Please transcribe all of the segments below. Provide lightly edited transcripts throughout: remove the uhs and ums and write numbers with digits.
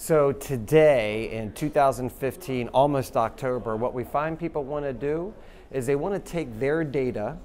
So today, in 2015, almost October, what we find people want to do is they want to take their data,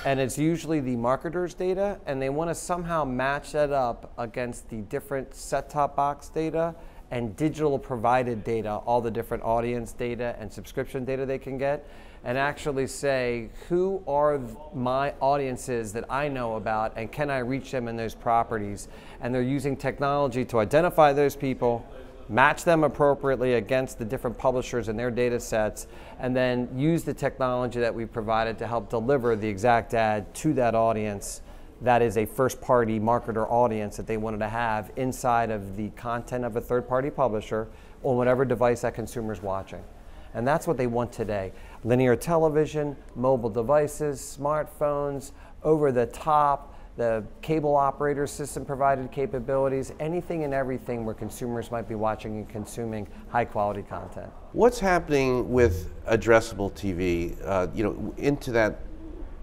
and it's usually the marketer's data, and they want to somehow match that up against the different set-top box data and digital provided data, all the different audience data and subscription data they can get, and actually say, who are my audiences that I know about, and can I reach them in those properties? And they're using technology to identify those people, match them appropriately against the different publishers and their data sets, and then use the technology that we've provided to help deliver the exact ad to that audience that is a first-party marketer audience that they wanted to have inside of the content of a third-party publisher on whatever device that consumer's watching. And that's what they want today. Linear television, mobile devices, smartphones, over the top, the cable operator system provided capabilities, anything and everything where consumers might be watching and consuming high quality content. What's happening with addressable TV,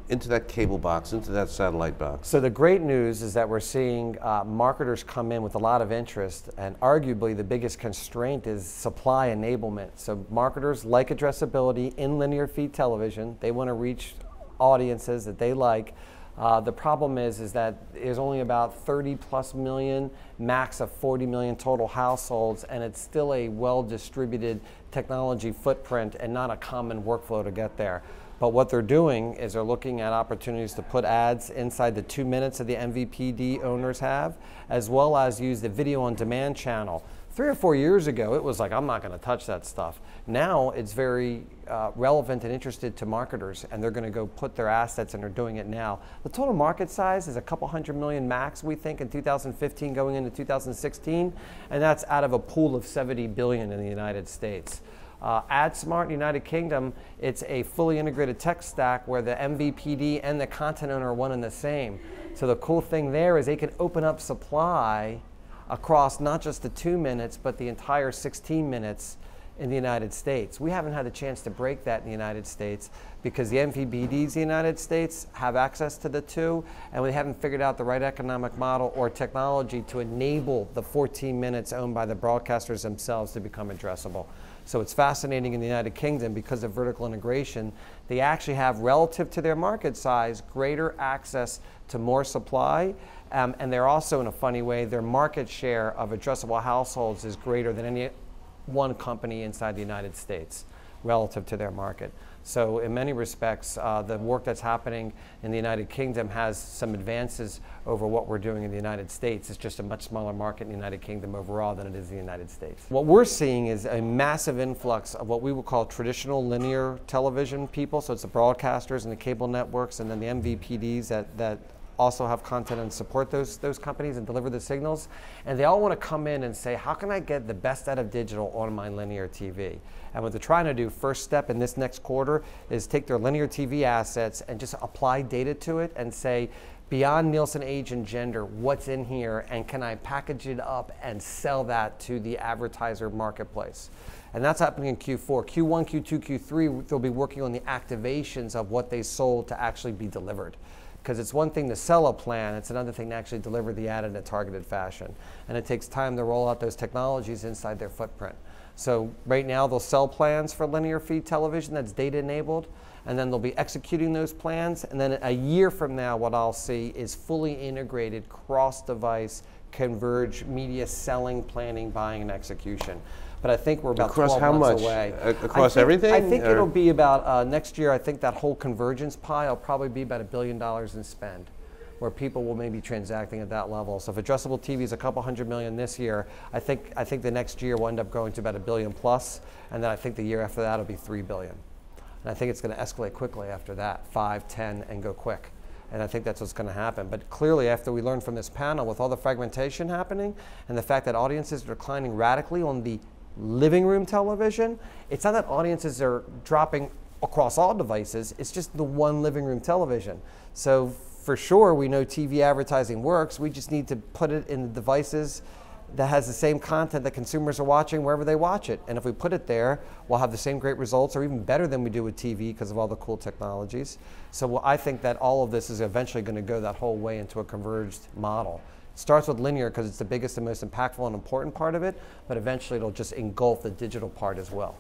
into that cable box, into that satellite box? So the great news is that we're seeing marketers come in with a lot of interest, and arguably the biggest constraint is supply enablement. So marketers like addressability in linear feed television. They want to reach audiences that they like. The problem is that there's only about 30 plus million, max of 40 million total households, and it's still a well-distributed technology footprint and not a common workflow to get there. But what they're doing is they're looking at opportunities to put ads inside the 2 minutes that the MVPD owners have, as well as use the video on demand channel. 3 or 4 years ago, it was like, I'm not going to touch that stuff. Now it's very relevant and interested to marketers, and they're going to go put their assets, and they're doing it now. The total market size is a couple hundred million max, we think, in 2015 going into 2016, and that's out of a pool of 70 billion in the United States. AdSmart, United Kingdom, it's a fully integrated tech stack where the MVPD and the content owner are one and the same. So the cool thing there is they can open up supply across not just the 2 minutes, but the entire 16 minutes in the United States. We haven't had a chance to break that in the United States because the MVPDs in the United States have access to the two, and we haven't figured out the right economic model or technology to enable the 14 minutes owned by the broadcasters themselves to become addressable. So it's fascinating in the United Kingdom because of vertical integration. They actually have, relative to their market size, greater access to more supply, and they're also, in a funny way, their market share of addressable households is greater than any one company inside the United States relative to their market. So in many respects, the work that's happening in the United Kingdom has some advances over what we're doing in the United States. It's just a much smaller market in the United Kingdom overall than it is in the United States. What we're seeing is a massive influx of what we would call traditional linear television people. So it's the broadcasters and the cable networks, and then the MVPDs that also have content and support those companies and deliver the signals. And they all want to come in and say, how can I get the best out of digital on my linear TV? And what they're trying to do, first step in this next quarter, is take their linear TV assets and just apply data to it and say, beyond Nielsen age and gender, what's in here, and can I package it up and sell that to the advertiser marketplace? And that's happening in Q4. Q1, Q2, Q3, they'll be working on the activations of what they sold to actually be delivered. Because it's one thing to sell a plan, it's another thing to actually deliver the ad in a targeted fashion. And it takes time to roll out those technologies inside their footprint. So right now they'll sell plans for linear feed television that's data enabled, and then they'll be executing those plans, and then a year from now what I'll see is fully integrated cross-device converged media selling, planning, buying, and execution. But I think we're about 12 months away. Across everything? I think it'll be about, next year, I think that whole convergence pie will probably be about $1 billion in spend, where people will maybe transacting at that level. So if addressable TV is a couple hundred million this year, I think the next year will end up growing to about $1 billion plus, and then I think the year after that will be $3 billion. And I think it's going to escalate quickly after that, 5, 10, and go quick. And I think that's what's going to happen. But clearly, after we learn from this panel, with all the fragmentation happening and the fact that audiences are declining radically on the living room television, it's not that audiences are dropping across all devices, it's just the one living room television. So for sure, we know TV advertising works, we just need to put it in the devices that has the same content that consumers are watching wherever they watch it. And if we put it there, we'll have the same great results or even better than we do with TV because of all the cool technologies. So I think that all of this is eventually going to go that whole way into a converged model. Starts with linear because it's the biggest and most impactful and important part of it, but eventually it'll just engulf the digital part as well.